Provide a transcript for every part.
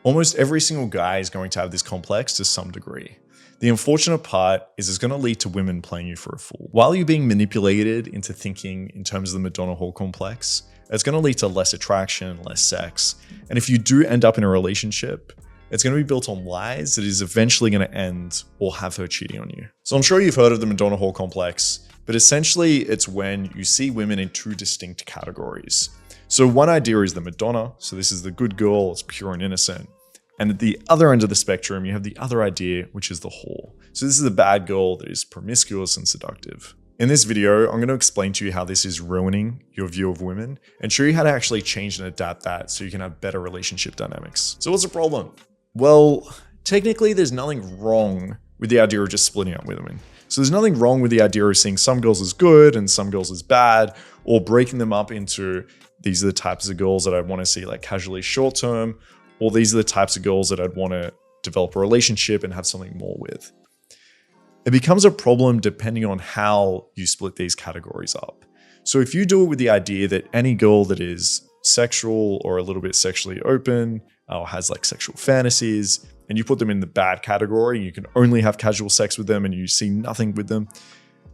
Almost every single guy is going to have this complex to some degree. The unfortunate part is it's going to lead to women playing you for a fool. While you're being manipulated into thinking in terms of the Madonna Hall complex, it's going to lead to less attraction, less sex. And if you do end up in a relationship, it's going to be built on lies that is eventually going to end or have her cheating on you. So I'm sure you've heard of the Madonna Hall complex, but essentially it's when you see women in two distinct categories. So one idea is the Madonna. So this is the good girl, it's pure and innocent. And at the other end of the spectrum, you have the other idea, which is the whore. So this is the bad girl that is promiscuous and seductive. In this video, I'm going to explain to you how this is ruining your view of women and show you how to actually change and adapt that so you can have better relationship dynamics. So what's the problem? Well, technically there's nothing wrong with the idea of just splitting up with women. So there's nothing wrong with the idea of seeing some girls as good and some girls as bad, or breaking them up into these are the types of girls that I want to see like casually short term, or these are the types of girls that I'd want to develop a relationship and have something more with. It becomes a problem depending on how you split these categories up. So if you do it with the idea that any girl that is sexual or a little bit sexually open or has like sexual fantasies, and you put them in the bad category, you can only have casual sex with them and you see nothing with them,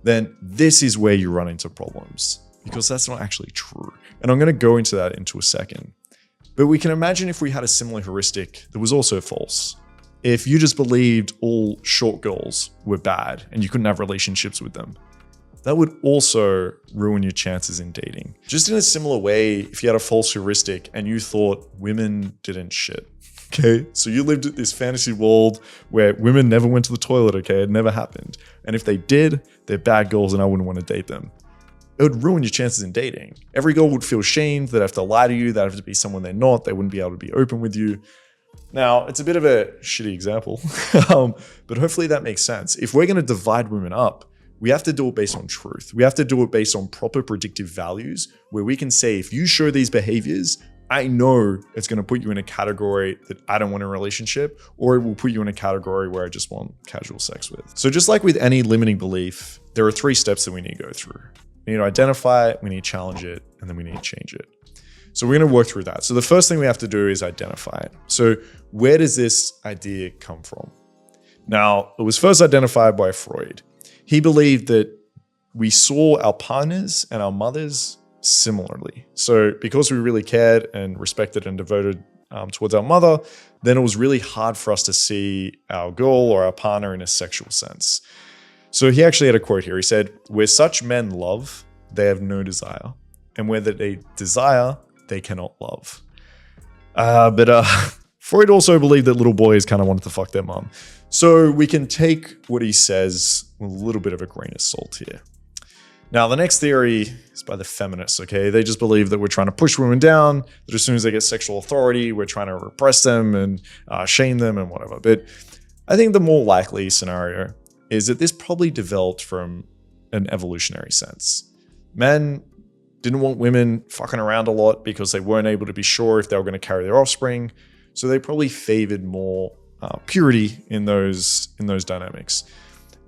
then this is where you run into problems because that's not actually true. And I'm going to go into that into a second. But we can imagine if we had a similar heuristic that was also false. If you just believed all short girls were bad and you couldn't have relationships with them, that would also ruin your chances in dating. Just in a similar way, if you had a false heuristic and you thought women didn't shit, okay? So you lived at this fantasy world where women never went to the toilet, okay? It never happened. And if they did, they're bad girls and I wouldn't want to date them. It would ruin your chances in dating. Every girl would feel shamed, they'd have to lie to you, they'd have to be someone they're not, they wouldn't be able to be open with you. Now, it's a bit of a shitty example, but hopefully that makes sense. If we're going to divide women up, we have to do it based on truth. We have to do it based on proper predictive values where we can say, if you show these behaviors, I know it's going to put you in a category that I don't want in a relationship, or it will put you in a category where I just want casual sex with. So just like with any limiting belief, there are 3 steps that we need to go through. We need to identify it, we need to challenge it, and then we need to change it. So we're going to work through that. So the first thing we have to do is identify it. So where does this idea come from? Now, it was first identified by Freud. He believed that we saw our partners and our mothers similarly. So because we really cared and respected and devoted towards our mother, then it was really hard for us to see our girl or our partner in a sexual sense. So he actually had a quote here. He said, "Where such men love, they have no desire. And where they desire, they cannot love." But Freud also believed that little boys kind of wanted to fuck their mom. So we can take what he says with a little bit of a grain of salt here. Now, the next theory is by the feminists, okay? They just believe that we're trying to push women down, that as soon as they get sexual authority, we're trying to repress them and shame them and whatever. But I think the more likely scenario is that this probably developed from an evolutionary sense. Men didn't want women fucking around a lot because they weren't able to be sure if they were going to carry their offspring. So they probably favored more purity in those dynamics.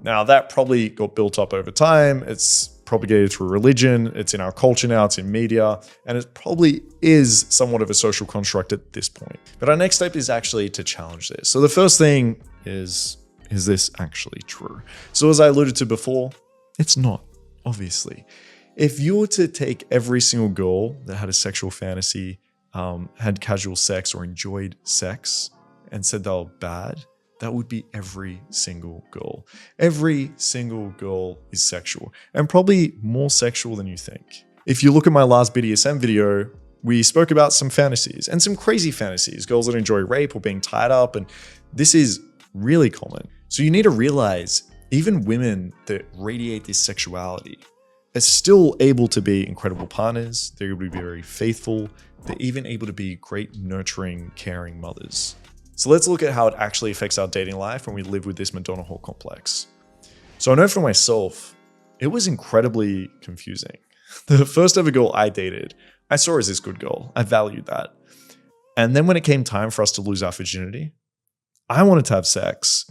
Now that probably got built up over time. It's propagated through religion. It's in our culture now. It's in media. And it probably is somewhat of a social construct at this point. But our next step is actually to challenge this. So the first thing is this actually true? So as I alluded to before, it's not, obviously. If you were to take every single girl that had a sexual fantasy, had casual sex or enjoyed sex and said they were bad, that would be every single girl. Every single girl is sexual and probably more sexual than you think. If you look at my last BDSM video, we spoke about some fantasies and some crazy fantasies, girls that enjoy rape or being tied up, and this is really common. So you need to realize even women that radiate this sexuality are still able to be incredible partners. They're able to be very faithful. They're even able to be great, nurturing, caring mothers. So let's look at how it actually affects our dating life when we live with this Madonna Hall complex. So I know for myself, it was incredibly confusing. The first ever girl I dated, I saw her as this good girl. I valued that. And then when it came time for us to lose our virginity, I wanted to have sex,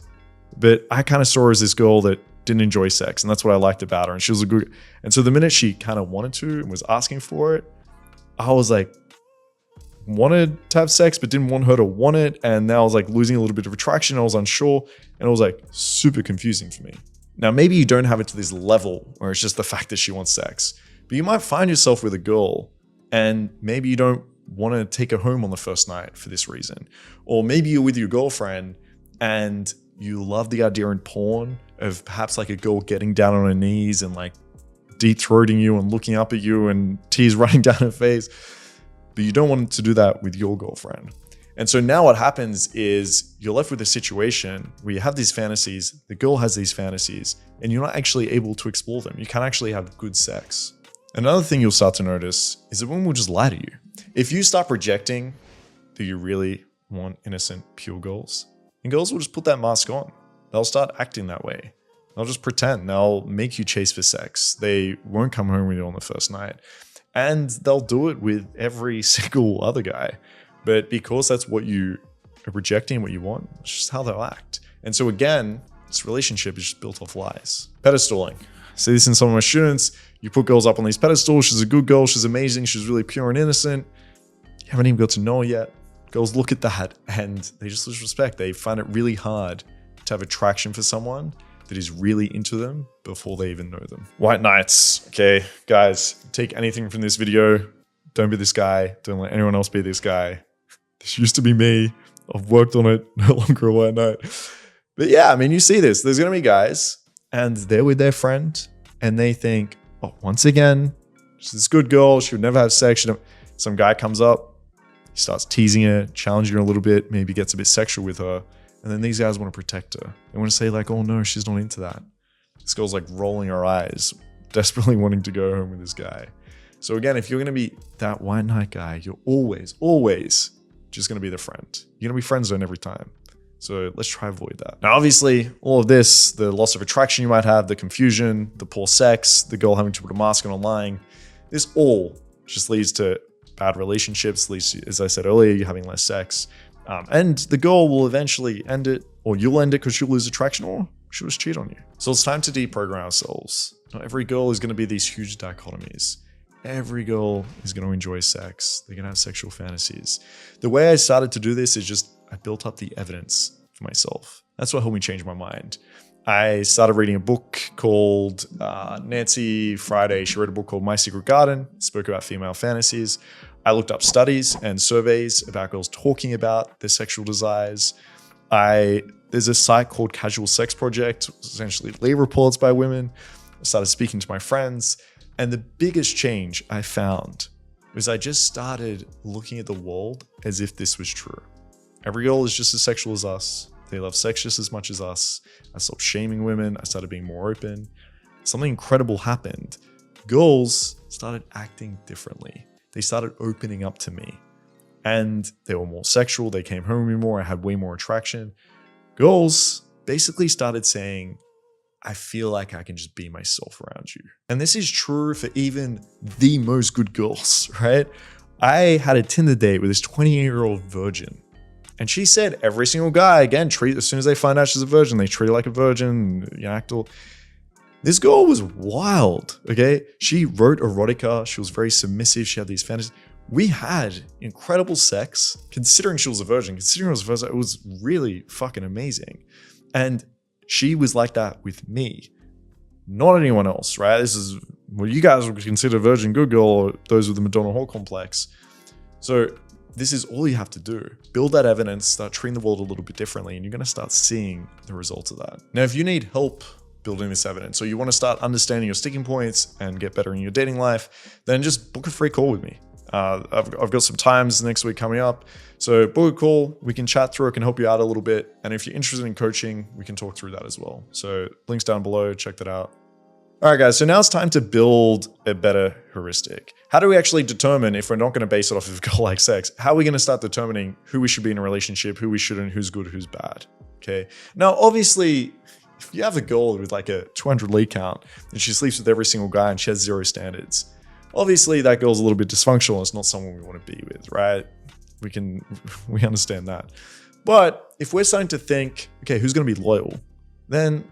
but I kind of saw her as this girl that didn't enjoy sex, and that's what I liked about her. And she was a good. And so the minute she kind of wanted to and was asking for it, I was like, wanted to have sex, but didn't want her to want it. And now I was like losing a little bit of attraction. I was unsure, and it was like super confusing for me. Now, maybe you don't have it to this level where it's just the fact that she wants sex, but you might find yourself with a girl and maybe you don't want to take her home on the first night for this reason. Or maybe you're with your girlfriend and you love the idea in porn of perhaps like a girl getting down on her knees and like deep throating you and looking up at you and tears running down her face, but you don't want to do that with your girlfriend. And so now what happens is you're left with a situation where you have these fantasies, the girl has these fantasies, and you're not actually able to explore them. You can't actually have good sex. Another thing you'll start to notice is that women will just lie to you. If you start projecting that you really want innocent, pure girls, and girls will just put that mask on. They'll start acting that way. They'll just pretend. They'll make you chase for sex. They won't come home with you on the first night. And they'll do it with every single other guy. But because that's what you are projecting, what you want, it's just how they'll act. And so again, this relationship is just built off lies. Pedestaling. I see this in some of my students. You put girls up on these pedestals. She's a good girl. She's amazing. She's really pure and innocent. You haven't even got to know her yet. Girls look at that and they just lose respect. They find it really hard to have attraction for someone that is really into them before they even know them. White knights. Okay, guys, take anything from this video. Don't be this guy. Don't let anyone else be this guy. This used to be me. I've worked on it. No longer a white knight. But yeah, I mean, you see this. There's going to be guys and they're with their friend and they think, oh, once again, she's this good girl. She would never have sex. Some guy comes up, he starts teasing her, challenging her a little bit, maybe gets a bit sexual with her. And then these guys want to protect her. They want to say like, oh no, she's not into that. This girl's like rolling her eyes, desperately wanting to go home with this guy. So again, if you're going to be that white knight guy, you're always just going to be the friend. You're going to be friend zone every time. So let's try avoid that. Now, obviously, all of this, the loss of attraction you might have, the confusion, the poor sex, the girl having to put a mask on and lying, this all just leads to bad relationships, leads to, as I said earlier, you having less sex. And the girl will eventually end it, or you'll end it because she'll lose attraction, or she'll just cheat on you. So it's time to deprogram ourselves. Not every girl is going to be these huge dichotomies. Every girl is going to enjoy sex. They're going to have sexual fantasies. The way I started to do this is just I built up the evidence for myself. That's what helped me change my mind. I started reading a book called Nancy Friday. She wrote a book called My Secret Garden. It spoke about female fantasies. I looked up studies and surveys about girls talking about their sexual desires. There's a site called Casual Sex Project, essentially lead reports by women. I started speaking to my friends. And the biggest change I found was I just started looking at the world as if this was true. Every girl is just as sexual as us. They love sex just as much as us. I stopped shaming women. I started being more open. Something incredible happened. Girls started acting differently. They started opening up to me. And they were more sexual. They came home with me more. I had way more attraction. Girls basically started saying, I feel like I can just be myself around you. And this is true for even the most good girls, right? I had a Tinder date with this 28-year-old virgin. And she said every single guy, again, as soon as they find out she's a virgin, they treat her like a virgin, act all. This girl was wild, okay? She wrote erotica. She was very submissive. She had these fantasies. We had incredible sex, considering she was a virgin. Considering I was a virgin, it was really fucking amazing. And she was like that with me, not anyone else, right? This is what you guys would consider virgin good girl, or those with the Madonna whore complex. So this is all you have to do. Build that evidence, start treating the world a little bit differently, and you're going to start seeing the results of that. Now, if you need help building this evidence, or you want to start understanding your sticking points and get better in your dating life, then just book a free call with me. I've got some times next week coming up. So book a call, we can chat through it, can help you out a little bit. And if you're interested in coaching, we can talk through that as well. So links down below, check that out. All right, guys, so now it's time to build a better heuristic. How do we actually determine, if we're not going to base it off of goal-like sex, how are we going to start determining who we should be in a relationship, who we shouldn't, who's good, who's bad? Okay. Now, obviously, if you have a girl with like a 200 lead count and she sleeps with every single guy and she has zero standards, obviously that girl's a little bit dysfunctional. It's not someone we want to be with, right? We understand that. But if we're starting to think, okay, who's going to be loyal? Then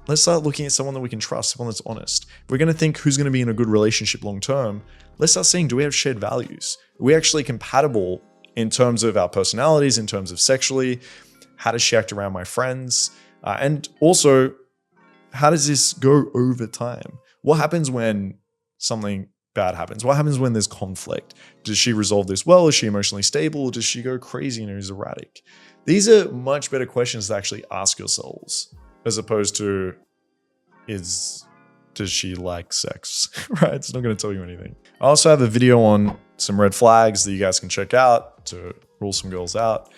let's start looking at someone that we can trust, someone that's honest. If we're going to think who's going to be in a good relationship long-term, let's start seeing, do we have shared values? Are we actually compatible in terms of our personalities, in terms of sexually, how does she act around my friends? And also, how does this go over time? What happens when something bad happens? What happens when there's conflict? Does she resolve this well? Is she emotionally stable? Does she go crazy and is erratic? These are much better questions to actually ask yourselves, as opposed to, does she like sex, right? It's not going to tell you anything. I also have a video on some red flags that you guys can check out to rule some girls out.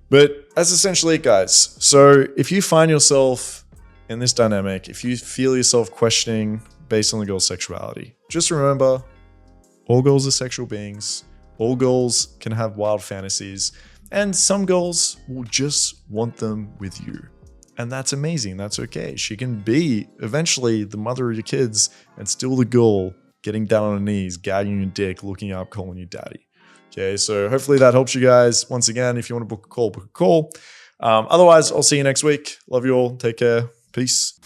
But that's essentially it, guys. So if you find yourself in this dynamic, if you feel yourself questioning based on the girl's sexuality, just remember, all girls are sexual beings. All girls can have wild fantasies. And some girls will just want them with you. And that's amazing. That's okay. She can be eventually the mother of your kids and still the girl getting down on her knees, gagging your dick, looking up, calling you daddy. Okay, so hopefully that helps you guys. Once again, if you want to book a call, book a call. Otherwise, I'll see you next week. Love you all. Take care. Peace.